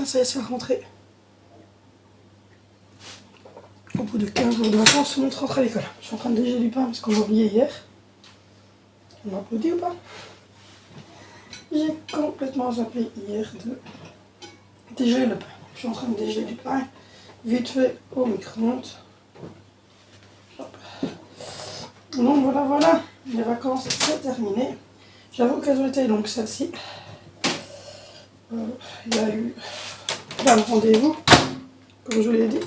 ça y est, c'est la rentrée. Au bout de 15 jours de vacances, tout le monde rentre à l'école. Je suis en train de dégeler du pain parce qu'on l'a oublié hier. On m'a applaudi ou pas? J'ai complètement zappé hier de dégeler le pain. Je suis en train de dégeler du pain, vite fait au micro-ondes. Donc voilà, les vacances c'est terminé. J'avoue qu'elles ont été longues celles-ci. Il y a eu plein de rendez-vous, comme je vous l'ai dit.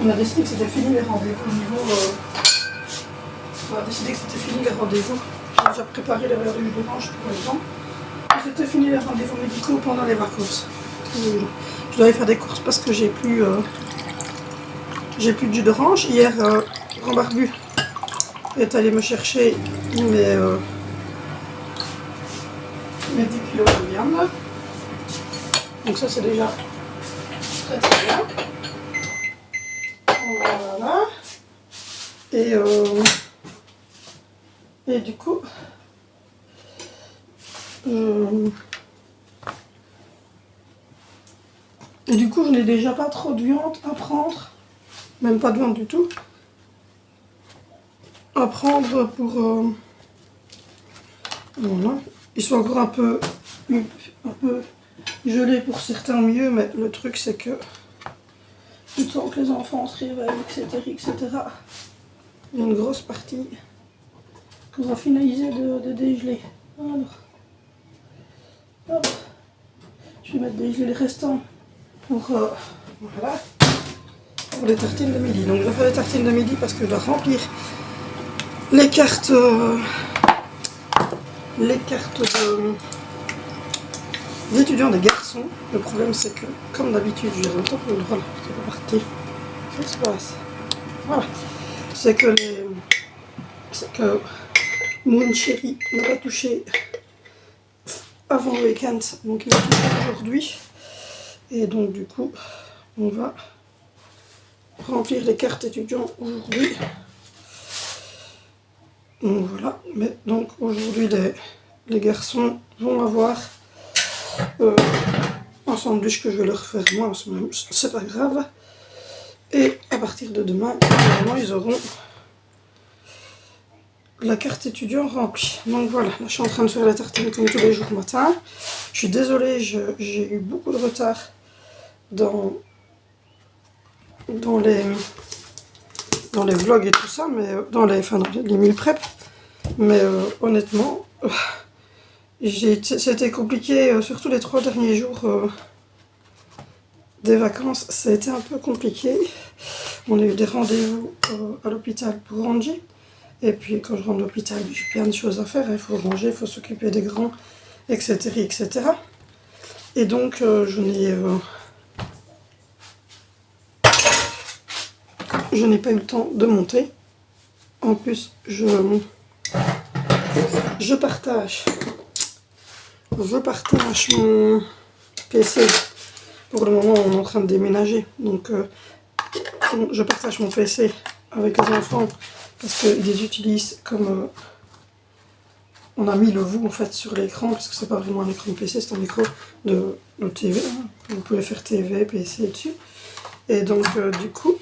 On a décidé que c'était fini les rendez-vous au niveau. On a décidé que c'était fini les rendez-vous. J'ai déjà préparé les verres de jus d'orange pour les gens. C'était fini les rendez-vous médicaux pendant les vacances. Je dois aller faire des courses parce que j'ai plus de jus d'orange. Hier, Grand Barbu est allé me chercher mes 10 kilos de viande. Donc ça c'est déjà très très bien. Voilà. Et du coup, je n'ai déjà pas trop de viande à prendre, même pas de viande du tout, à prendre pour... voilà. Ils sont encore un peu gelés pour certains mieux, mais le truc c'est que le temps que les enfants se réveillent, etc., il y a une grosse partie qu'on va finaliser de dégeler. Alors, hop, je vais mettre dégeler les restants pour, voilà, pour les tartines de midi. Donc je vais faire les tartines de midi parce que je dois remplir les cartes d'étudiants des garçons. Le problème c'est que, comme d'habitude, je les ai pas pour le droit là, c'est pas parti. Qu'est-ce qui se passe? Voilà. C'est que mon chéri n'a pas touché avant le week-end, donc il va toucher aujourd'hui. Et donc du coup, on va remplir les cartes étudiants aujourd'hui. Donc voilà, mais donc aujourd'hui les garçons vont avoir un sandwich que je vais leur faire moi, c'est pas grave. Et à partir de demain, normalement, ils auront la carte étudiant remplie. Donc voilà, là je suis en train de faire la tartine comme tous les jours matin. Je suis désolée, j'ai eu beaucoup de retard dans les vlogs et tout ça, mais dans les meal prep. Mais honnêtement, c'était compliqué, surtout les 3 derniers jours des vacances, ça a été un peu compliqué. On a eu des rendez-vous à l'hôpital pour Angie. Et puis quand je rentre de l'hôpital, j'ai plein de choses à faire. Il faut ranger, il faut s'occuper des grands, etc. etc. Et donc je n'ai pas eu le temps de monter. En plus, je partage mon PC. Pour le moment, on est en train de déménager. Donc je partage mon PC avec les enfants parce qu'ils les utilisent comme... on a mis le vous en fait sur l'écran parce que c'est pas vraiment un écran de PC, c'est un écran de TV. Vous pouvez faire TV, PC dessus. Et donc du coup,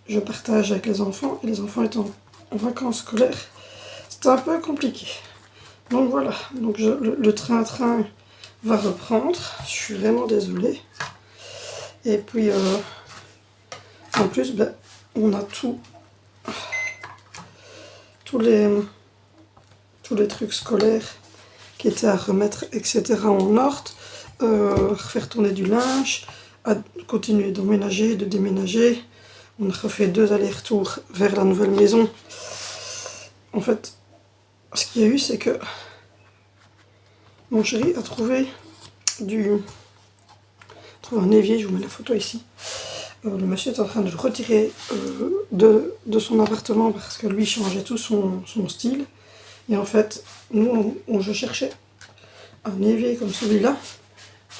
je partage avec les enfants et les enfants étant en vacances scolaires, c'est un peu compliqué. Donc voilà, donc le train-train va reprendre. Je suis vraiment désolée. Et puis en plus, on a tous les trucs scolaires qui étaient à remettre, etc. en ordre, refaire tourner du linge, à continuer d'emménager, de déménager. On a refait 2 allers-retours vers la nouvelle maison. En fait, ce qu'il y a eu, c'est que mon chéri a trouvé un évier, je vous mets la photo ici. Le monsieur est en train de le retirer de son appartement parce que lui changeait tout son style. Et en fait, nous, je cherchais un évier comme celui-là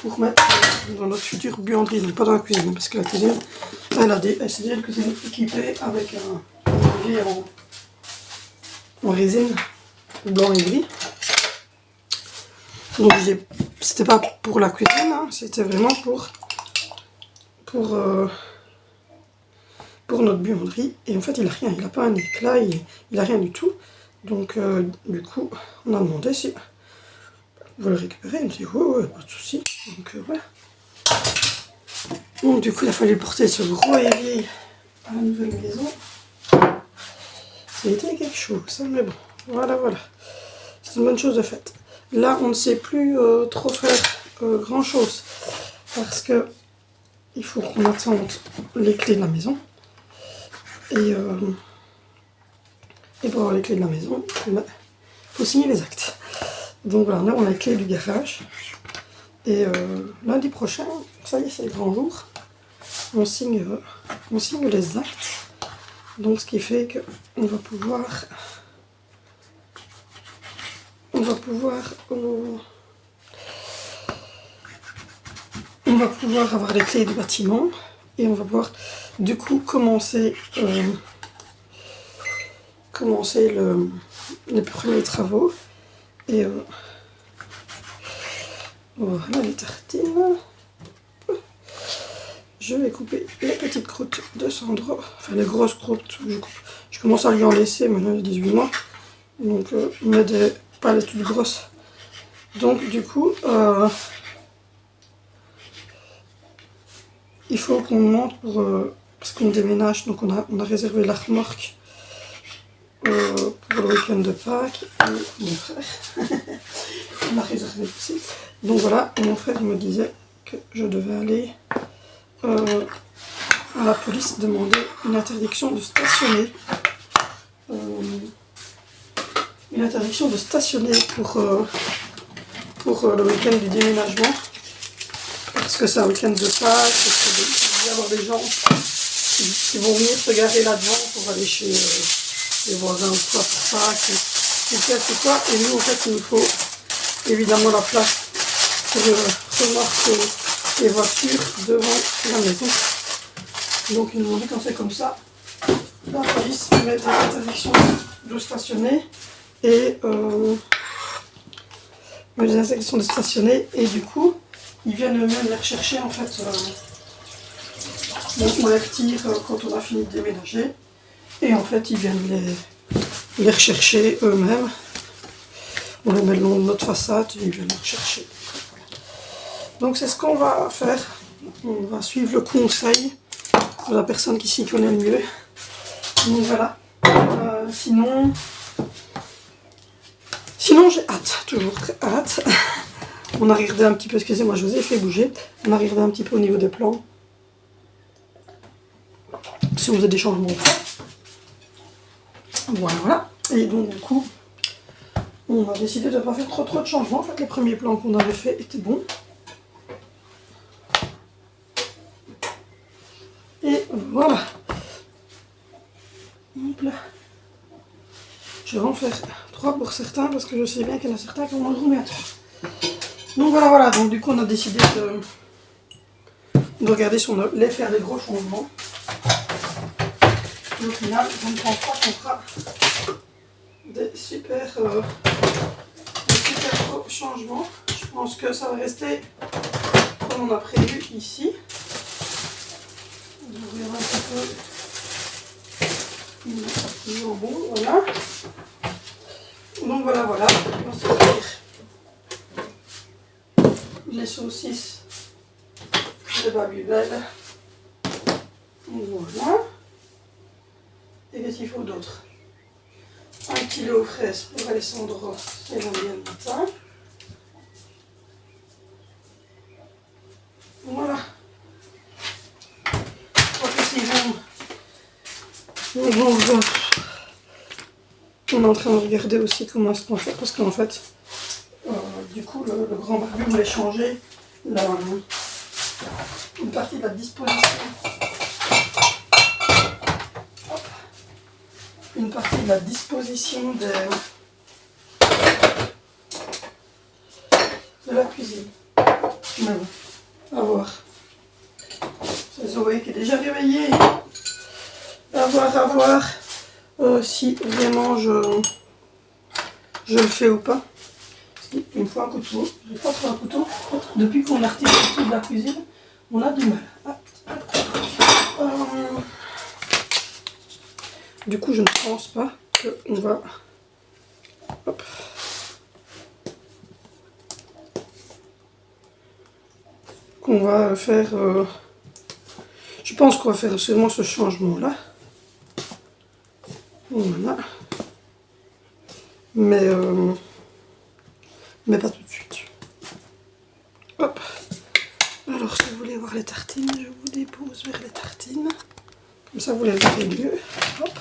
pour mettre dans notre future buanderie, donc pas dans la cuisine, parce que la cuisine, c'est déjà une cuisine équipée avec un évier en résine blanc et gris. Donc c'était pas pour la cuisine, hein, c'était vraiment pour notre buanderie. Et en fait il a rien, il a pas un éclat, il a rien du tout. Donc du coup on a demandé si on veut le récupérer. Il me dit ouais, pas de souci. Donc voilà. Donc du coup il a fallu porter ce gros évier à la nouvelle maison. Ça a été quelque chose, ça, mais bon, voilà. C'est une bonne chose de faite. Là, on ne sait plus trop faire grand chose parce que il faut qu'on attende les clés de la maison. Et pour avoir les clés de la maison, il faut signer les actes. Donc voilà, là, on a les clés du garage. Et lundi prochain, ça y est, c'est le grand jour. On signe les actes. Donc ce qui fait qu'on va pouvoir avoir les clés du bâtiment et on va pouvoir du coup commencer les premiers travaux. Et voilà les tartines. Je vais couper les petites croûtes de Sandro, enfin les grosses croûtes. Je commence à lui en laisser, maintenant il a 18 mois, donc mais pas les toutes grosses. Donc du coup, il faut qu'on monte parce qu'on déménage, donc on a réservé la remorque pour le week-end de Pâques. Et mon frère, on a réservé aussi. Donc voilà, mon frère me disait que je devais aller à la police demander une interdiction de stationner. Une interdiction de stationner pour le week-end du déménagement. Parce que c'est un week-end de Pâques, il va y avoir des gens qui vont venir se garer là-devant pour aller chez les voisins ou quoi pour Pâques ou quelque quoi. Et nous, en fait, il nous faut évidemment la place pour remorquer les voitures devant la maison. Donc ils nous ont dit quand c'est comme ça, la police met des interdictions de stationner et du coup ils viennent eux-mêmes les rechercher en fait. Donc on les retire quand on a fini de déménager et en fait ils viennent les rechercher eux-mêmes. On les met le long de notre façade et ils viennent les rechercher. Donc c'est ce qu'on va faire. On va suivre le conseil de la personne qui s'y connaît le mieux. Donc voilà. Sinon j'ai hâte, toujours très hâte. On a regardé un petit peu, excusez-moi, je vous ai fait bouger. On a regardé un petit peu au niveau des plans. Si on faisait des changements. Voilà. Et donc du coup, on a décidé de ne pas faire trop de changements. En fait, les premiers plans qu'on avait fait étaient bons. Et voilà. Hop là. Je vais en faire 3 pour certains parce que je sais bien qu'il y en a certains qui vont en remettre à 3. Donc voilà. Donc du coup, on a décidé de regarder si on allait faire des gros changements. Et au final, je ne pense pas qu'on fera des super gros changements. Je pense que ça va rester comme on a prévu ici. Je vais regarder un petit peu le jambon, voilà. Donc voilà. On va sortir les saucisses de Babybel. Voilà. Et qu'est-ce qu'il faut d'autre? 1 kg aux fraises pour Alessandro, c'est lundi le matin. Voilà. On est en train de regarder aussi comment est-ce qu'on va faire parce qu'en fait, du coup, le grand barbu voulait changer une partie de la disposition. Hop. Une partie de la disposition de la cuisine. Mais bon, à voir. C'est Zoé qui est déjà réveillée. À voir si vraiment je le fais ou pas. Il me faut un couteau. Je n'ai pas trop un couteau. Depuis qu'on a retiré le tout de la cuisine, on a du mal. Du coup, je ne pense pas qu'on va... Hop. Qu'on va faire... Je pense qu'on va faire seulement ce changement-là. Voilà. Mais pas tout de suite. Hop. Alors, si vous voulez voir les tartines, je vous dépose vers les tartines. Comme ça, vous les verrez mieux. Hop.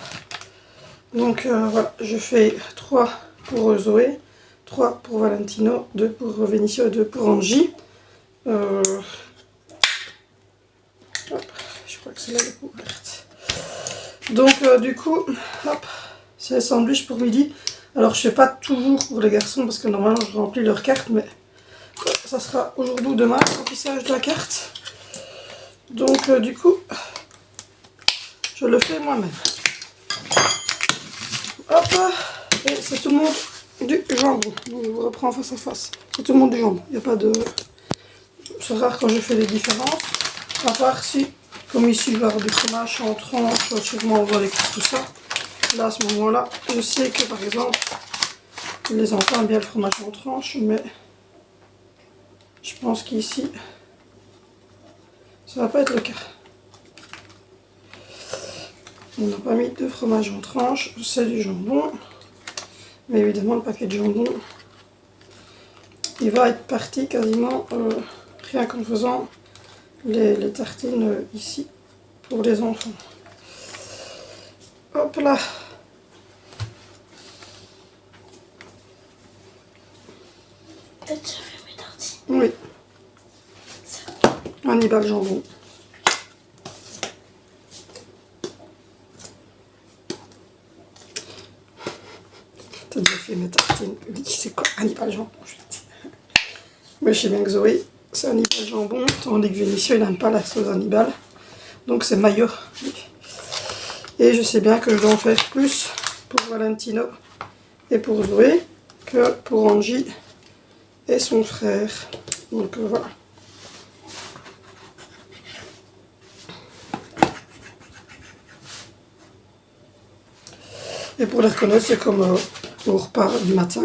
Donc, voilà, je fais 3 pour Zoé, 3 pour Valentino, 2 pour Venicio et 2 pour Angie. Hop. Je crois que c'est là les couvertes. Donc, du coup, hop, c'est les sandwichs pour midi. Alors, je ne fais pas toujours pour les garçons parce que normalement, je remplis leur carte, mais ça sera aujourd'hui ou demain, le remplissage de la carte. Donc, du coup, je le fais moi-même. Hop, et c'est tout le monde du jambon. Donc, je vous reprends face à face. C'est tout le monde du jambon. Il n'y a pas de... C'est rare quand je fais les différences. À part si, comme ici, je vais avoir du fromage en tranches, sûrement on va les tout ça. Là, à ce moment-là, je sais que, par exemple, les enfants aiment bien le fromage en tranches, mais je pense qu'ici, ça va pas être le cas. On n'a pas mis de fromage en tranches, c'est du jambon. Mais évidemment, le paquet de jambon, il va être parti quasiment rien qu'en faisant les tartines ici pour les enfants. Hop là. Peut-être que je fais mes tartines. Oui. Hannibal jambon. T'as déjà fait mes tartines. Oui, c'est quoi Hannibal jambon? Mais je sais bien que Zoé, c'est Hannibal jambon, tandis que Vénissieux, il n'aime pas la sauce Hannibal. Donc c'est mayo. Et je sais bien que je dois en faire plus pour Valentino et pour Zoé que pour Angie et son frère. Donc voilà. Et pour les reconnaître, c'est comme au repas du matin.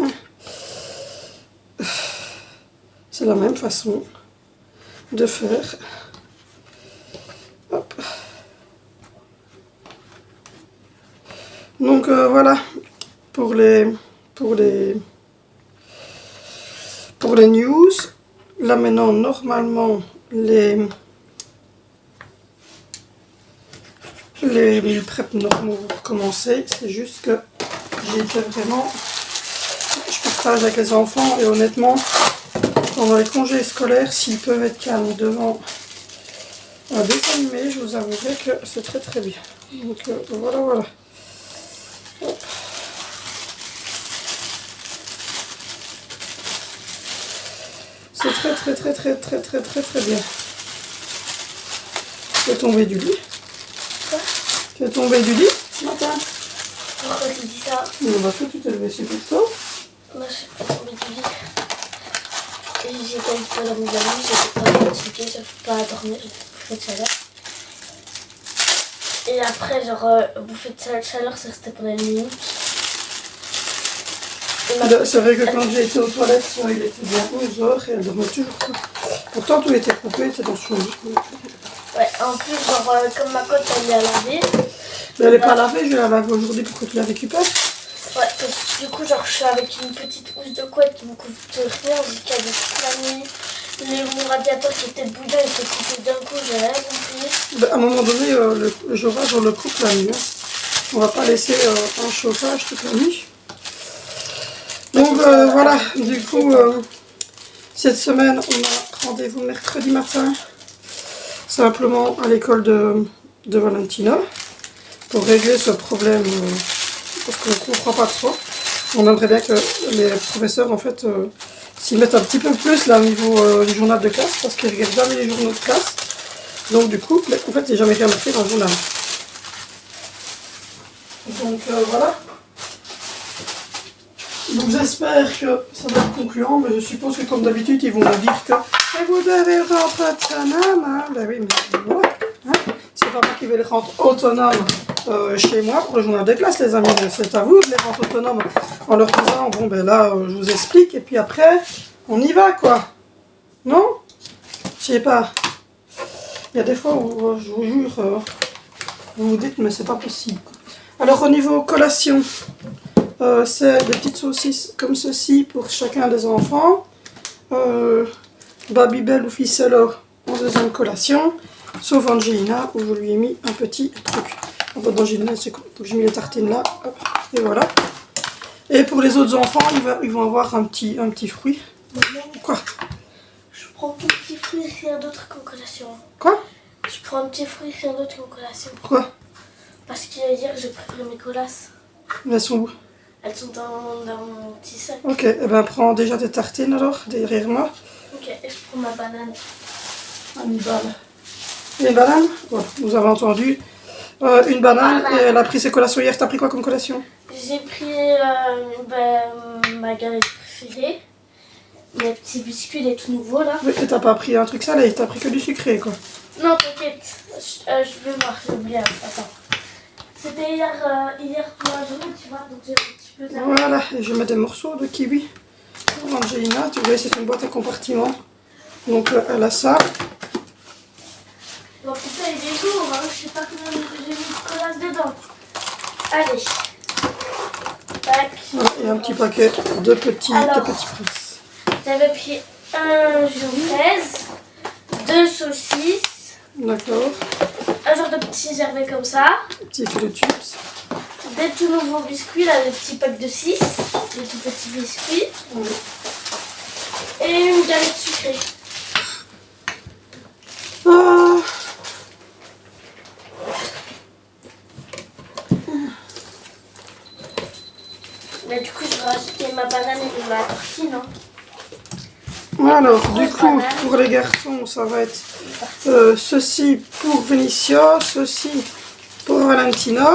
C'est la même façon de faire. Hop. Donc voilà pour les news. Là maintenant, normalement, les prep normaux vont recommencer. C'est juste que j'ai été vraiment... Je partage avec les enfants et honnêtement, pendant les congés scolaires, s'ils peuvent être calmes devant un dessin animé, je vous avouerai que c'est très très bien. Donc voilà, voilà. Hop. C'est très très très très très très très très bien. Tu es tombé du lit? Quoi? Tu es tombé du lit ce matin? Pourquoi tu dis ça? Tu t'es levé super tôt. Moi je suis pas tombée du lit. J'étais pas dans mes amis, j'étais pas fatiguée, j'avais pas dormi, j'avais bouffé de chaleur. Et après, genre, bouffer de chaleur, c'est resté pendant une minute. C'est vrai que quand j'ai été aux toilettes, il était bien 11h et elle dormait toujours pas. Pourtant, tout était coupé, c'était dans son lit. Ouais, en plus, genre, comme ma côte, elle est à laver. Mais elle n'est pas lavée, je vais la laver aujourd'hui pour que tu la récupères. Ouais, parce que du coup, genre, je suis avec une petite housse de couette qui me couvre de rien jusqu'à toute la nuit. Mon radiateur qui était boudin, il s'est coupé d'un coup, j'ai rien compris. Ben, à un moment donné, le chauffage, on le coupe la nuit. Hein. On va pas laisser un chauffage toute la nuit. Donc voilà, du coup, cette semaine, on a rendez-vous mercredi matin, simplement à l'école de Valentina, pour régler ce problème, parce qu'on ne comprend pas trop. On aimerait bien que les professeurs, en fait, s'y mettent un petit peu plus là au niveau du journal de classe, parce qu'ils ne regardent jamais les journaux de classe. Donc du coup, en fait, j'ai jamais rien marqué dans le journal. Donc voilà. Donc j'espère que ça va être concluant, mais je suppose que comme d'habitude, ils vont me dire que et vous devez rentrer autonome. Hein? Ben oui, mais voilà. Hein? C'est pas moi qui vais les rendre autonomes chez moi pour le journal de classe, les amis. C'est à vous de les rendre autonomes en leur disant, bon ben là, je vous explique, et puis après, on y va, quoi. Non? Je sais pas. Il y a des fois où, je vous jure, vous vous dites, mais c'est pas possible. Alors au niveau collation, c'est des petites saucisses comme ceci pour chacun des enfants. Babybel ou Ficella en deuxième collation. Sauf Angelina où je lui ai mis un petit truc. En fait, Angelina, c'est cool. Donc j'ai mis les tartines là. Hop, et voilà. Et pour les autres enfants, ils vont avoir un petit fruit. Quoi? Je prends un petit fruit et rien d'autre qu'en collation. Quoi? Je prends un petit fruit et rien d'autre qu'en collation. Pourquoi? Parce qu'hier, j'ai préparé mes colasses. Elles sont où? Elles sont dans mon petit sac. Ok, et ben prends déjà tes tartines alors, derrière moi. Ok, et je prends ma banane. Hannibal. Et une banane? Voilà, vous avez entendu. Une banane, et elle a pris ses collations hier. T'as pris quoi comme collation? J'ai pris ma galette préférée. Mes petits biscuits, les tout nouveaux là. Oui, et t'as pas pris un truc salé, t'as pris que du sucré quoi. Non, t'inquiète. Je vais voir, j'ai oublié. Attends. C'était hier pour la journée, tu vois, donc j'ai un petit peu de la... Voilà, et je mets des morceaux de kiwi pour Angelina. Tu vois, c'est une boîte à compartiment. Donc elle a ça. Bon, putain, il est lourd, hein. Je sais pas combien j'ai mis de collasse dedans. Allez. Tac. Voilà, et un petit paquet de petits presses. J'avais pris un jour 13, 2 saucisses, D'accord. un genre de petits gervais comme ça, Petit fil de chips. des tout nouveaux biscuits, là, des petits packs de 6, des tout petits biscuits, Oui. et une galette sucrée. Ah. Mais du coup, je vais rajouter ma banane et ma tartine. Hein. Alors, du coup, pour les garçons, ça va être ceci pour Vinicia, ceci pour Valentina.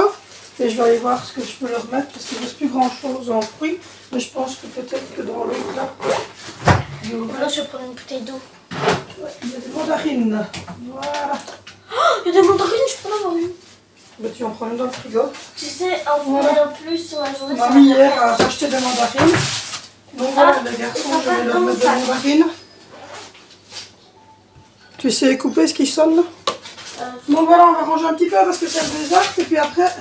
Et je vais aller voir ce que je peux leur mettre parce qu'il ne reste plus grand chose en fruits. Mais je pense que peut-être que dans l'autre là, Là, je vais prendre une bouteille d'eau. ouais, il y a des mandarines. Voilà. Oh, il y a des mandarines, je peux en avoir une. Bah, tu en prends une dans le frigo. Tu sais, en Voilà. plus sur la journée, Mamie hier a racheté des mandarines. Donc voilà, les garçons, je vais leur mettre des mandarines. Tu sais couper ce qui sonne là? Donc voilà, on va ranger un petit peu parce que c'est le désastre. Et puis après...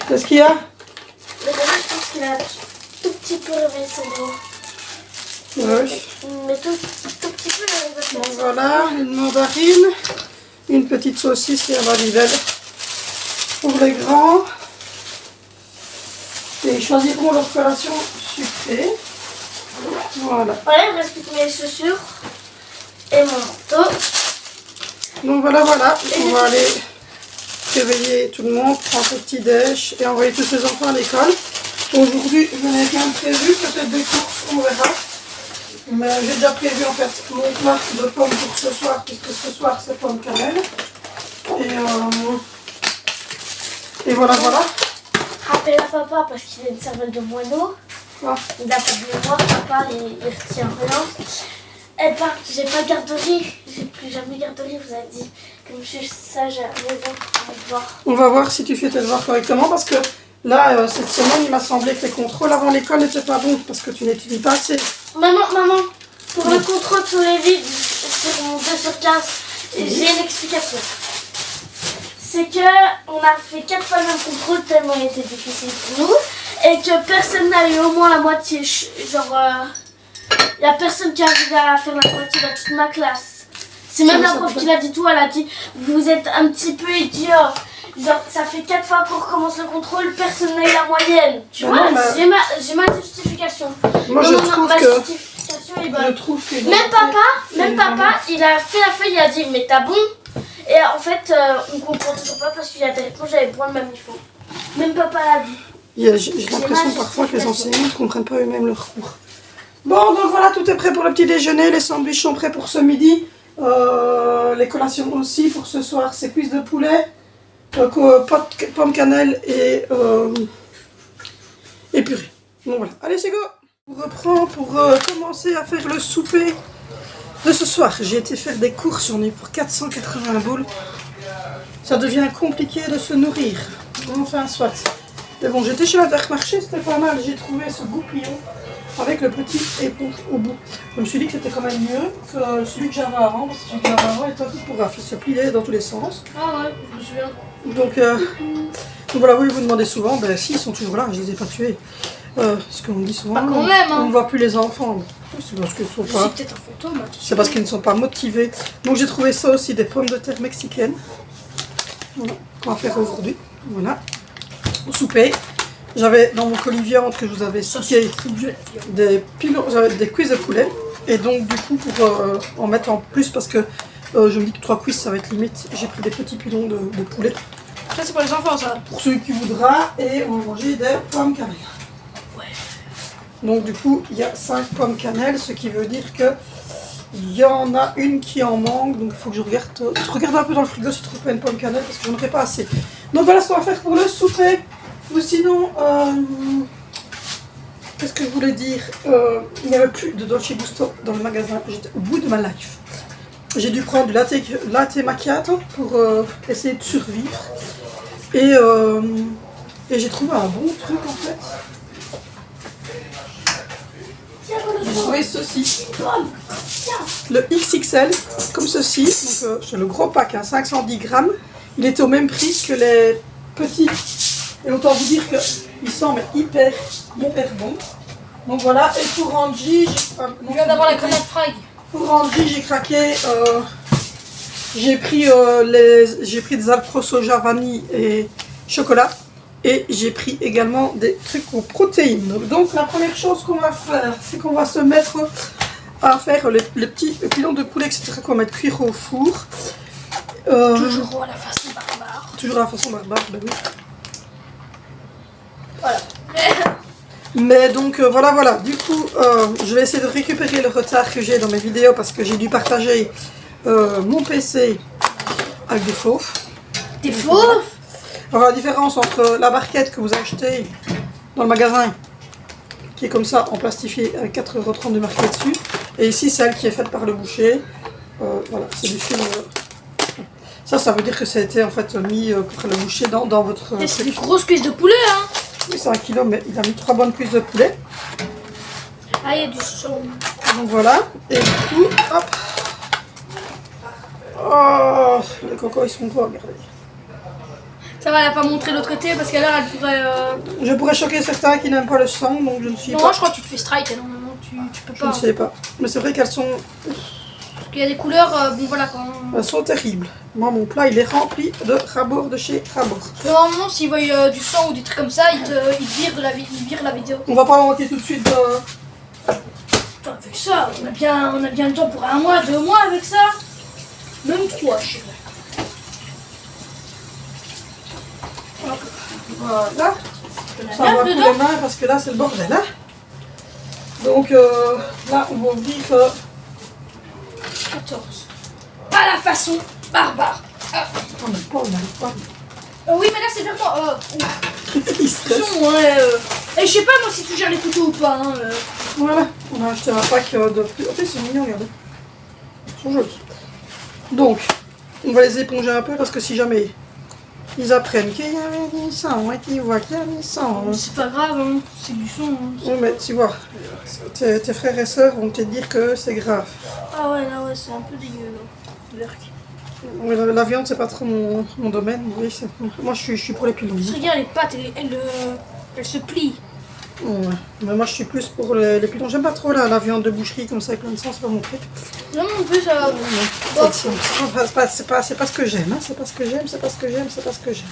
Qu'est-ce qu'il y a? Mais déjà, je pense qu'il a tout petit peu réveillé son dos. Oui. Mais tout petit peu, il va Donc faire ça. voilà, une mandarine, une petite saucisse et un Babybel pour les grands. Et ils choisiront leur collation sucrée. Voilà. Voilà, il me reste plus que mes chaussures et mon manteau. Donc voilà, on va aller réveiller tout le monde, prendre ce petit déj et envoyer tous ces enfants à l'école. Aujourd'hui, je n'ai rien prévu, peut-être des courses, on verra. Mais j'ai déjà prévu en fait mon plat de pommes pour ce soir, puisque ce soir c'est pommes cannelle. Et voilà. Rappelle à papa parce qu'il a une cervelle de moineau. Quoi? Il n'a pas de mémoire, papa, il retient rien. Et part, j'ai pas garderie, j'ai plus jamais garderie, vous avez dit. Comme je suis sage à la maison, on va voir. On va voir si tu fais tes devoirs correctement parce que là, cette semaine, il m'a semblé que les contrôles avant l'école n'étaient pas bons parce que tu n'étudies pas assez. Maman, pour le contrôle sur les vides, sur mon 2 sur 15, j'ai une explication. C'est que on a fait 4 fois le même contrôle tellement il était difficile pour nous et que personne n'a eu au moins la moitié. Genre, il n'y a personne qui arrive à faire la moitié dans toute ma classe. C'est même la prof qui l'a dit tout, elle a dit vous êtes un petit peu idiot. Genre, ça fait 4 fois qu'on recommence le contrôle, personne n'a eu la moyenne. Tu vois, j'ai ma justification. Moi, je trouve ma que... justification est bonne. Je trouve que... Même papa, il a fait la feuille, il a dit mais t'as bon. Et en fait, on comprend toujours pas parce qu'il y a des réponses, j'avais point le même niveau. Même papa l'a dit. J'ai l'impression parfois que les enseignants ne comprennent pas eux-mêmes leurs cours. Bon, donc voilà, tout est prêt pour le petit déjeuner. Les sandwichs sont prêts pour ce midi. Les collations aussi pour ce soir. C'est cuisses de poulet, pomme cannelle et purée. Donc voilà, allez c'est go. On reprend pour commencer à faire le souper de ce soir. J'ai été faire des courses, j'en ai pour 480 boules. Ça devient compliqué de se nourrir. Enfin, soit. Mais bon, j'étais chez l'Intermarché, c'était pas mal. J'ai trouvé ce goupillon avec le petit éponge au bout. Je me suis dit que c'était quand même mieux que celui que j'avais avant, parce que celui que j'avais avant était un peu pour rafle. Il se pliait dans tous les sens. Ah ouais, je me souviens. Donc voilà, oui, vous demandez souvent, ben si, ils sont toujours là, je les ai pas tués. Parce qu'on me dit souvent, Pas quand même, hein. on ne voit plus les enfants. C'est parce qu'ils sont pas. C'est peut-être un fantôme. Hein, C'est parce qu'ils ne sont pas motivés. Donc j'ai trouvé ça aussi, des pommes de terre mexicaines. Voilà, on va faire aujourd'hui. Voilà. Au souper, j'avais dans mon colis viande que je vous avais expliqué des pilons, j'avais des cuisses de poulet. Et donc du coup pour en mettre en plus parce que je me dis que 3 cuisses ça va être limite, j'ai pris des petits pilons de poulet. Ça c'est pour les enfants ça. Pour celui qui voudra, et on va manger des pommes cannelle. Ouais. Donc du coup il y a 5 pommes cannelle, ce qui veut dire que il y en a une qui en manque, donc il faut que je regarde un peu dans le frigo si je trouve pas une pomme cannelle parce que j'en aurai pas assez. Donc voilà ce qu'on va faire pour le souper. Ou sinon, qu'est-ce que je voulais dire, il n'y avait plus de Dolce Gusto dans le magasin, j'étais au bout de ma life. J'ai dû prendre du latte macchiato pour essayer de survivre. Et j'ai trouvé un bon truc en fait. J'ai trouvé ceci. Le XXL, comme ceci. Donc c'est le gros pack, hein, 510 grammes. Il était au même prix que les petits. Et autant vous dire qu'il sent mais hyper bon. Donc voilà, et pour Angie, Je viens d'avoir la grenade frag. pour Angie, j'ai craqué. J'ai pris des Alpro soja, vanille et chocolat. Et j'ai pris également des trucs aux protéines. Donc la première chose qu'on va faire, c'est qu'on va se mettre à faire les petits pilons de poulet, etc. qu'on va mettre cuire au four. Toujours à la façon barbare. Toujours à la façon barbare, ben oui. Voilà. Mais donc voilà. Du coup, je vais essayer de récupérer le retard que j'ai dans mes vidéos parce que j'ai dû partager mon PC avec des fauves. Des fauves? Alors la différence entre la barquette que vous achetez dans le magasin, qui est comme ça en plastifié avec 4,30 € de marqué dessus, et ici celle qui est faite par le boucher. Voilà, c'est du film. Ça veut dire que ça a été en fait mis par le boucher dans votre. C'est des grosses cuisses de poulet, hein. Oui, c'est 1 kilo, mais il a mis 3 bonnes cuisses de poulet. Ah, il y a du son. Donc voilà, et du coup, hop. Oh, les cocos ils sont beaux, regardez. Ça va, elle a pas montré l'autre côté parce qu'alors elle pourrait. Je pourrais choquer certains qui n'aiment pas le sang, donc je ne suis Non, pas. je crois que tu te fais strike, normalement tu peux Je pas. ne sais pas. Mais c'est vrai qu'elles sont. Parce qu'il y a des couleurs, bon voilà quoi. Elles sont terribles. Moi, mon plat, il est rempli de Rabor de chez Rabor. Normalement, s'ils voient du sang ou des trucs comme ça, ils virent la vidéo. On va pas manquer tout de suite de. Putain, avec ça, on a bien le temps pour 1 mois, 2 mois avec ça. Même 3, je dirais. Voilà. La Ça va lave pour les dedans. mains parce que là, c'est le bordel. Hein. Donc là, on va ouvrir 14. À la façon barbare. Ah. On n'a pas. Oui, mais là c'est vraiment. Il stresse. Son, ouais. Et je sais pas moi si tu gères les couteaux ou pas. Hein, Voilà, on a acheté un pack de. En fait, c'est mignon, regardez. Ils sont jolis. Donc, on va les éponger un peu parce que si jamais ils apprennent qu'il y avait du sang et qu'ils voient qu'il y a du sang. C'est pas grave, hein. C'est du son. Hein. Oui, mais tu vois, tes frères et sœurs vont te dire que c'est grave. Ah ouais, là ouais, c'est un peu dégueu. L'urk. Oui, la viande, c'est pas trop mon domaine. Oui, moi, je suis pour les pilons. Regarde les pattes, elles se plient. Ouais. Mais moi, je suis plus pour les pilons. J'aime pas trop la viande de boucherie comme ça avec plein de sang, c'est pas mon truc. Non, en plus, ça va. C'est pas ce que j'aime, hein. C'est pas ce que j'aime.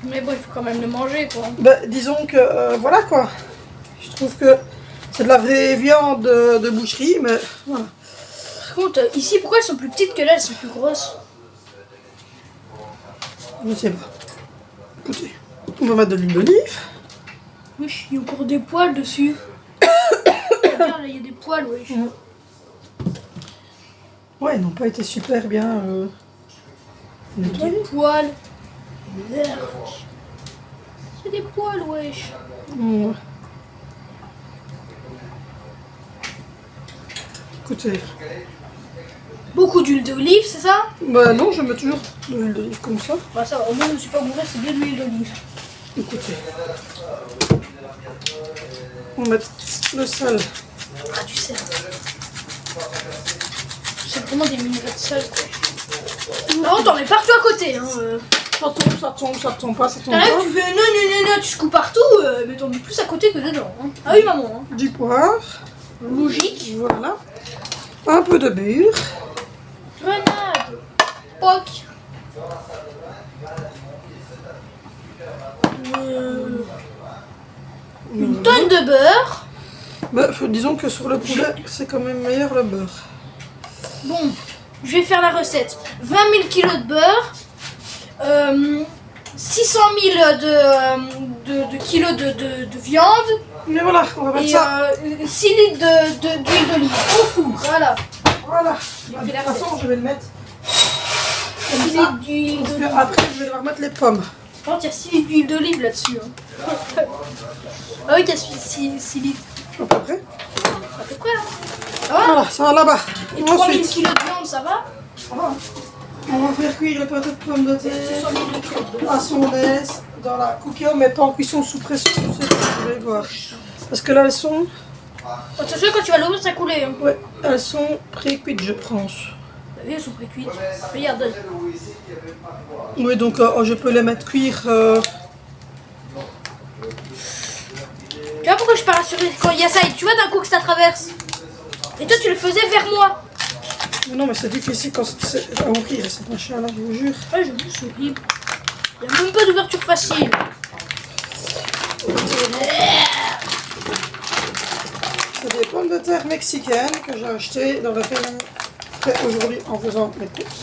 Mais bon, il faut quand même le manger, quoi. Bah, disons que, voilà quoi. Je trouve que c'est de la vraie viande de boucherie, mais voilà. Par contre, ici, pourquoi elles sont plus petites que là, elles sont plus grosses? Je ne sais pas. Écoutez, on va mettre de l'huile d'olive. Oui, il y a encore des poils dessus. regarde, là, il y a des poils, wesh. Ouais, ils n'ont pas été super bien Des nettoyés. poils. Merde. C'est des poils, wesh. Ouais. Écoutez, Beaucoup d'huile d'olive, c'est ça? bah non, je mets toujours de l'huile d'olive comme ça. Bah ça va, au moins je me suis pas bourré, c'est bien de l'huile d'olive. Écoutez, on met le sel. Ah, du sel. C'est vraiment des minéraux de sel, quoi. Par contre, t'en mets partout à côté, hein. Ça tombe, ça tombe, ça tombe pas, ça tombe T'arrives, pas. tu fais non, tu secoues partout, mais t'en mets plus à côté que dedans. Hein. Ah oui, maman. Hein. Du poivre, Logique. voilà. Un peu de beurre. Grenade. Poc. Une tonne de beurre. Bah, disons que sur le poulet, c'est quand même meilleur le beurre. Bon, je vais faire la recette. 20 000 kilos de beurre. 600 000 de kilos de viande. Mais voilà, on va mettre Et ça 6 litres d'huile d'olive. Au four. Voilà. Voilà. J'ai De fait toute la façon, je vais le mettre 6 comme ça. litres d'huile Parce que d'olive. après, je vais devoir mettre les pommes. Par contre, il y a 6 litres d'huile d'olive là-dessus. Hein. Ah oui, il y a 6 litres. À peu près. À peu près. Hein. Ça va? Voilà, ça va là-bas. Et 3000 Ensuite, kilos de viande, ça va? ça va. On va faire cuire les pâtes de pommes de terre 600 000 kilos de à son aise dans la cookie, mais pas en cuisson sous pression. Tu sais, vous allez voir. Parce que là, elles sont, Attention, quand tu vas l'ouvrir, ça coulait. Hein. ouais, elles sont pré-cuites, je pense. T'as vu, elles sont pré-cuites. Regarde, donne. Oui, donc je peux les mettre cuire. Tu vois pourquoi je pars assurer quand il y a ça et tu vois d'un coup que ça traverse. Et toi, tu le faisais vers moi. Mais non, mais c'est difficile quand c'est à ouvrir, c'est pas cher là, je vous jure. Ouais, je vous souris. Il n'y a même pas d'ouverture facile. C'est des pommes de terre mexicaines que j'ai achetées dans le rayon frais aujourd'hui en faisant mes courses.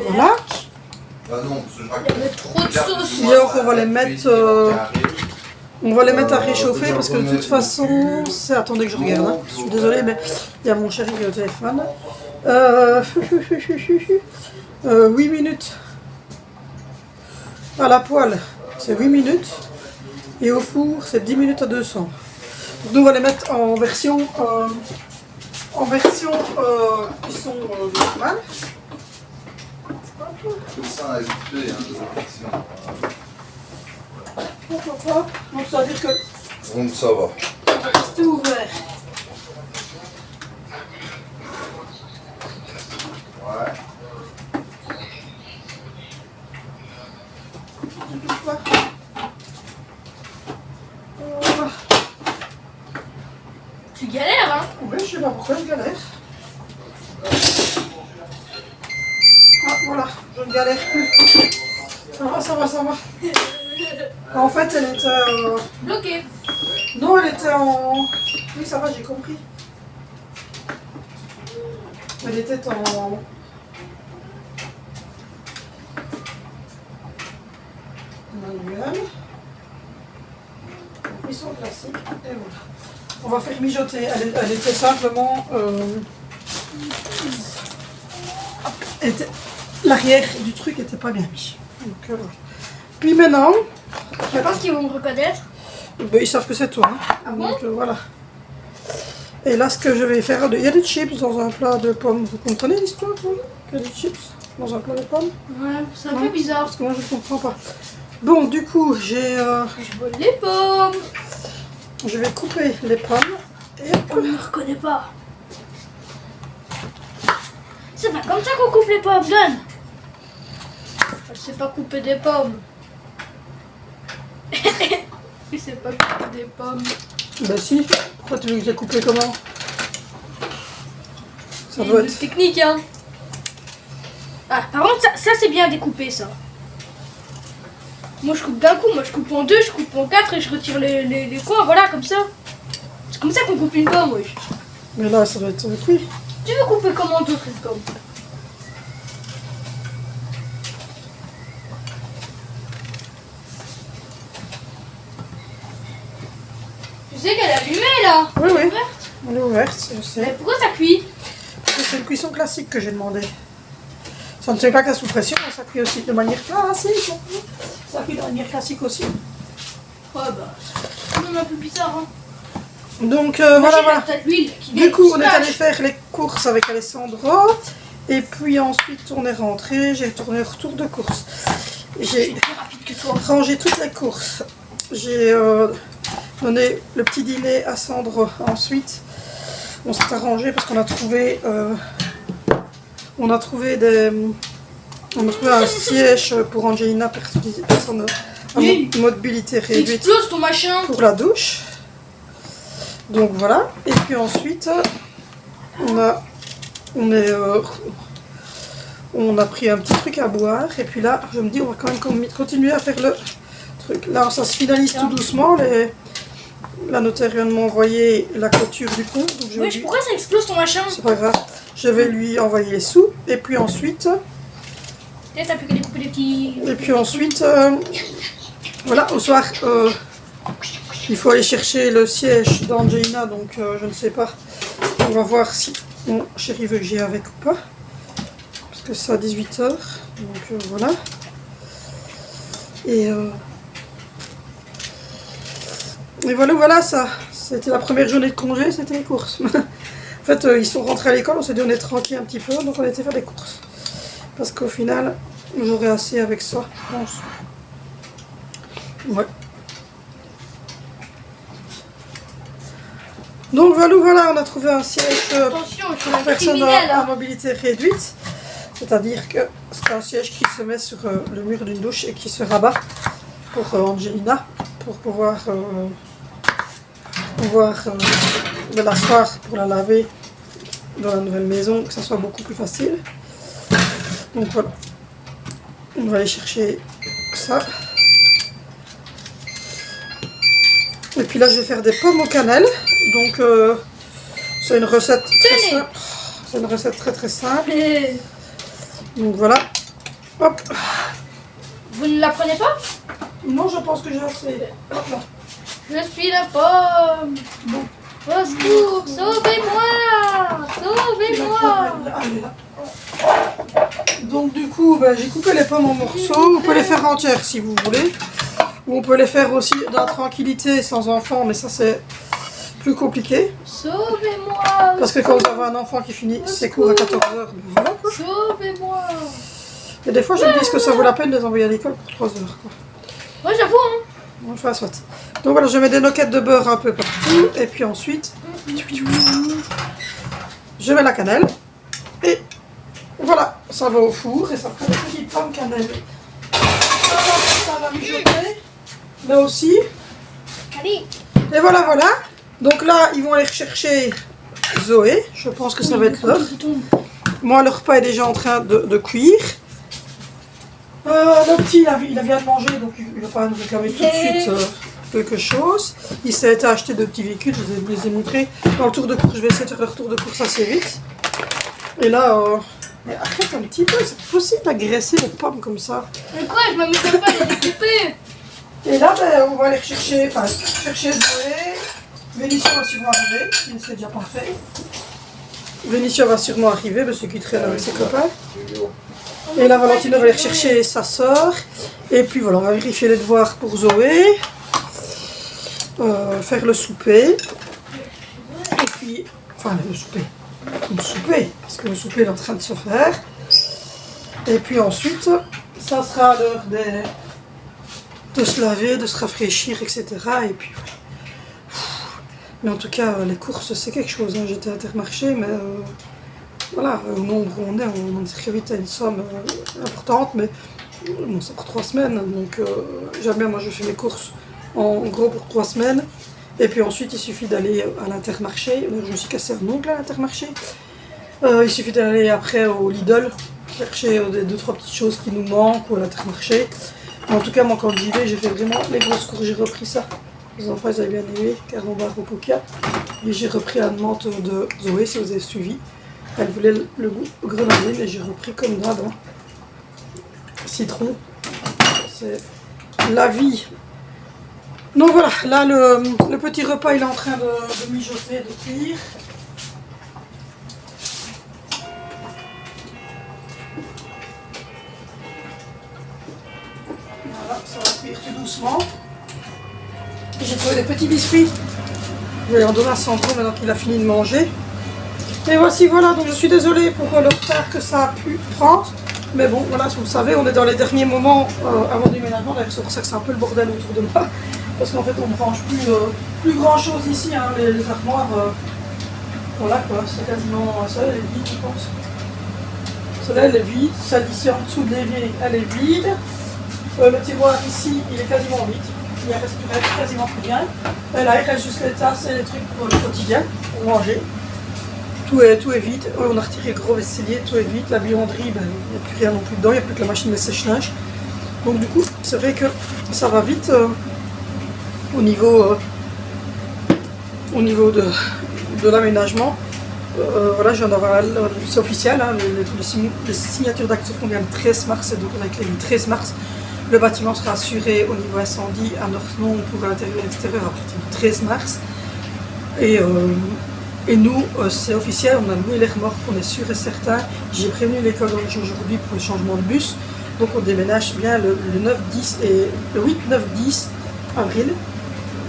Voilà. Il y avait trop de sauce. Et alors, on va les mettre à réchauffer parce que de toute façon, c'est... Attendez que je regarde, hein. Je suis désolée, mais il y a mon chéri qui est au téléphone. 8 minutes à la poêle, c'est 8 minutes. Et au four, c'est 10 minutes à 200. Donc nous, on va les mettre en version cuisson normale. Pourquoi pas? Donc ça veut dire que Donc ça va. on va rester ouvert. Ouais. Voilà. Tu galères, hein. Oui, je sais pas pourquoi je galère. Ah, voilà, je ne galère plus. Ça va, ça va, ça va. En fait, elle était... Bloqué. Non, elle était en... Oui, ça va, j'ai compris. Elle était en... manuel. Cuisson classique. Et voilà. On va faire mijoter. Elle était simplement... L'arrière du truc était pas bien mis. Donc, voilà. Puis maintenant, Je pense qu'ils vont me reconnaître. ben, ils savent que c'est toi. Hein. Ah bon? Donc voilà. Et là, ce que je vais faire, il y a des chips dans un plat de pommes. Vous comprenez l'histoire, vous? Il y a des chips dans un plat de pommes? Ouais, c'est un Non. peu bizarre. Parce que moi, je ne comprends pas. Bon, du coup, Je vole les pommes. je vais couper les pommes. Et On ne me reconnaît pas. C'est pas comme ça qu'on coupe les pommes, donne. Elle sait pas couper des pommes. Il sait pas couper des pommes. bah si. Pourquoi tu veux que je les coupe comment? Ça C'est doit une être... technique, hein. Ah, par contre, ça c'est bien découpé, ça. Moi, je coupe d'un coup. Moi, je coupe en deux, je coupe en quatre et je retire les coins. Voilà, comme ça. C'est comme ça qu'on coupe une pomme, wesh. Mais là, ça doit être cuit. Tu veux couper comment d'autres une pomme? là. Oui, oui. Ouverte. Elle est ouverte, je sais. Mais pourquoi ça cuit? Parce que c'est une cuisson classique que j'ai demandé. Ça ne fait pas qu'à sous pression, mais ça cuit aussi de manière classique. Ça cuit de manière classique aussi. Ouais, bah. C'est même un peu bizarre, hein. Donc Moi, voilà, j'ai voilà. peut-être l'huile qui Du coup, on est splash. allé faire les courses avec Alessandro. Et puis ensuite, on est rentré. J'ai tourné retour de course. Je J'ai suis plus rapide que toi. rangé toutes les courses. J'ai donné le petit dîner à Sandro. Ensuite, on s'est arrangé parce qu'on a trouvé, on a trouvé un siège pour Angelina, personne à Oui. mobilité Tu réduite exploses ton machin. pour la douche. Donc voilà. Et puis ensuite, on a pris un petit truc à boire. Et puis là, je me dis, on va quand même continuer à faire le truc. Là, ça se finalise tout doucement. La notaire vient de m'envoyer la clôture du compte. Donc je vais lui- Pourquoi ça explose ton machin? C'est pas grave. Je vais lui envoyer les sous. Et puis ensuite, T'as plus qu'à découper des petits. voilà, au soir, il faut aller chercher le siège d'Angelina. Donc je ne sais pas. On va voir si mon chéri veut que j'y aille avec ou pas. Parce que c'est à 18h. Donc voilà. Et voilà, ça. C'était la première journée de congé, c'était les courses. En fait, ils sont rentrés à l'école, on s'est dit on est tranquille un petit peu, donc on a été faire des courses. Parce qu'au final, j'aurai assez avec ça, je pense. Ouais. Donc voilà, on a trouvé un siège Attention, je suis un personne criminel. à Hein. mobilité réduite. C'est-à-dire que c'est un siège qui se met sur le mur d'une douche et qui se rabat pour Angelina, pour pouvoir de l'asseoir pour la laver dans la nouvelle maison, que ça soit beaucoup plus facile. Donc voilà, on va aller chercher ça. Et puis là, je vais faire des pommes au cannelle. Donc c'est une recette très simple. C'est une recette très simple. Donc voilà. Hop. Vous ne la prenez pas? Non, je pense que j'ai assez. Hop là. Je suis la pomme. Bon. Au secours, sauvez-moi. Sauvez-moi. Elle est là. Donc du coup, ben, j'ai coupé les pommes en morceaux. On peut les faire entières si vous voulez. Ou on peut les faire aussi dans la tranquillité sans enfant, mais ça c'est plus compliqué. Sauvez-moi. Parce que quand vous avez un enfant qui finit ses cours à 14h, voilà quoi. Sauvez-moi. Et des fois je me dis que ça vaut la peine de les envoyer à l'école pour 3 heures. Quoi. Moi j'avoue, hein. Enfin, soit. Donc voilà, je mets des noquettes de beurre un peu partout. Et puis ensuite, je mets la cannelle. Et voilà, ça va au four. Et ça fait des petites pommes cannelle. Ça va mijoter. Là aussi. Allez. Et voilà. Donc là, ils vont aller rechercher Zoé. Je pense que ça va être l'heure. Moi, le repas est déjà en train de cuire. Le petit, il vient de manger, donc il ne va pas nous réclamer tout de suite quelque chose. Il s'est été acheté de petits véhicules, je vous les ai montrés. Dans le tour de course, je vais essayer de faire le retour de course assez vite. Et là, mais arrête un petit peu, c'est possible d'agresser les pommes comme ça. Mais quoi, je m'amuse même pas à les découper. Et là, on va aller chercher Zoé. Vénitia va sûrement arriver, il s'est déjà pas fait. Vénitia va sûrement arriver, parce qu'il traîne avec ses copains. Et là, Valentine va aller chercher sa soeur. Et puis voilà, on va vérifier les devoirs pour Zoé. Faire le souper. Et puis, enfin le souper, parce que le souper est en train de se faire. Et puis ensuite, ça sera l'heure de se laver, de se rafraîchir, etc. Et puis voilà. Mais en tout cas, les courses, c'est quelque chose. Hein. J'étais à Intermarché, mais voilà, au nombre où on en est très vite à une somme importante. Mais bon, c'est pour 3 semaines. Donc jamais, moi, je fais mes courses en gros pour 3 semaines. Et puis ensuite, il suffit d'aller à l'Intermarché. Je me suis cassé un ongle à l'Intermarché. Il suffit d'aller après au Lidl, chercher 2-3 petites choses qui nous manquent, ou à l'Intermarché. En tout cas, moi, quand j'y vais, j'ai fait vraiment les grosses courses. J'ai repris ça. Les enfants, ils avaient bien aimé, carambar au pokia. Et j'ai repris la menthe de Zoé, si vous avez suivi. Elle voulait le goût grenadine et j'ai repris comme d'hab. Hein. Citron. C'est la vie Donc voilà, là le petit repas il est en train de mijoter, de cuire. Voilà, ça va cuire tout doucement. J'ai trouvé des petets biscuits. Je vais en donner à Sandro maintenant qu'il a fini de manger. Et voici, voilà, donc je suis désolée pour le retard que ça a pu prendre. Mais bon, voilà, vous le savez, on est dans les derniers moments avant le déménagement. D'ailleurs, c'est pour ça que c'est un peu le bordel autour de moi. Parce qu'en fait, on ne branche plus grand chose ici. Hein, les armoires, voilà quoi, c'est quasiment. Celle-là, elle est vide, je pense. Celle-là, elle est vide. Celle d'ici en dessous de l'évier, elle est vide. Le tiroir ici, il est quasiment vide. Il ne reste quasiment plus rien. Et là, il reste juste les tasses et les trucs pour le quotidien, pour manger. Tout est vide. On a retiré le gros vaisselier, tout est vide. La buanderie, ben, il n'y a plus rien non plus dedans, il n'y a plus que la machine de sèche-linge. Donc du coup, c'est vrai que ça va vite au niveau de l'aménagement. Voilà, je viens d'avoir, c'est officiel, hein, les signatures d'actes se font bien le 13 mars, et donc on a écrit le 13 mars. Le bâtiment sera assuré au niveau incendie à Northmont pour l'intérieur et l'extérieur à partir du 13 mars. Et nous, c'est officiel, on a loué les remorques, on est sûr et certain. J'ai prévenu l'école aujourd'hui pour le changement de bus. Donc on déménage bien le 9-10 et le 8-9-10 avril.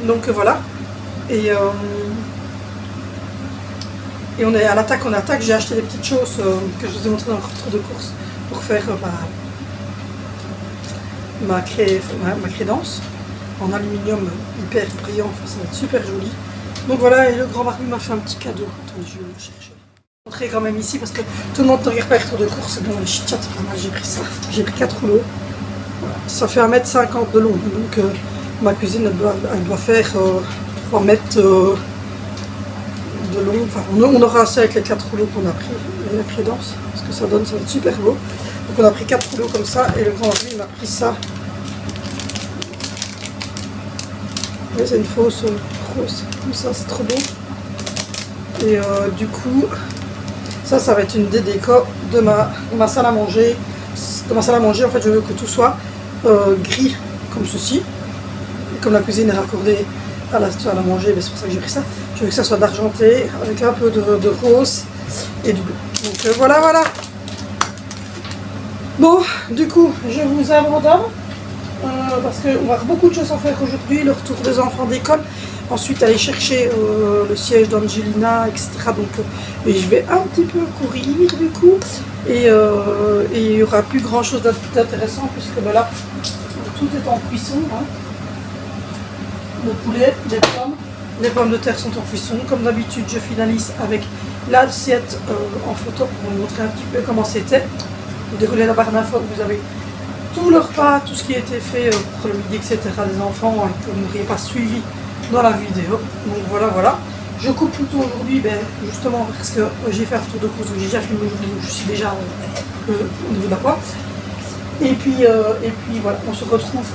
Donc voilà. Et on est à l'attaque, on attaque. J'ai acheté des petites choses que je vous ai montrées dans le retour de course pour faire ma crédence en aluminium hyper brillant, enfin, ça va être super joli. Donc voilà, et le grand Marc m'a fait un petit cadeau. Attendez, je vais le chercher. Je vais montrer quand même ici parce que tout le monde ne regarde pas les retours de course. Bon, les chit-chats, c'est pas mal, j'ai pris ça. J'ai pris 4 rouleaux. Voilà. Ça fait 1,50 m de long. Donc ma cuisine, elle doit faire 3 mètres de long. Enfin, on aura assez avec les 4 rouleaux qu'on a pris, et la crédence. Parce que ça va être super beau. Donc on a pris 4 rouleaux comme ça et le grand Marc m'a pris ça. Ouais, c'est une fausse rose, comme ça, c'est trop beau. Et du coup, ça va être une des décors de ma salle à manger. De ma salle à manger, en fait, je veux que tout soit gris, comme ceci. Et comme la cuisine est raccordée à la salle à manger, c'est pour ça que j'ai pris ça. Je veux que ça soit d'argenté, avec un peu de rose et du bleu. Donc voilà. Bon, du coup, je vous abandonne. Parce qu'on va avoir beaucoup de choses à faire aujourd'hui, le retour des enfants d'école, ensuite aller chercher le siège d'Angelina, etc. Donc et je vais un petit peu courir du coup, et il n'y aura plus grand chose d'intéressant puisque ben là, tout est en cuisson. Hein. Le poulet, les pommes de terre sont en cuisson. Comme d'habitude, je finalise avec l'assiette en photo pour vous montrer un petit peu comment c'était. Vous déroulez la barre d'infos, vous avez tout le repas, tout ce qui a été fait pour le midi, etc. des enfants que vous n'auriez pas suivi dans la vidéo. Donc voilà. Je coupe plutôt aujourd'hui, justement parce que j'ai fait un tour de course, j'ai déjà filmé aujourd'hui, donc je suis déjà au niveau de la pointe. Et puis voilà, on se retrouve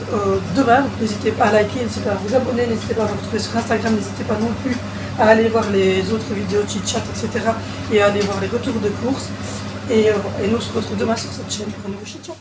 demain. Donc n'hésitez pas à liker, n'hésitez pas à vous abonner, n'hésitez pas à vous retrouver sur Instagram, n'hésitez pas non plus à aller voir les autres vidéos, chit-chat, etc. et à aller voir les retours de course. Et nous on se retrouve demain sur cette chaîne pour un nouveau chit-chat.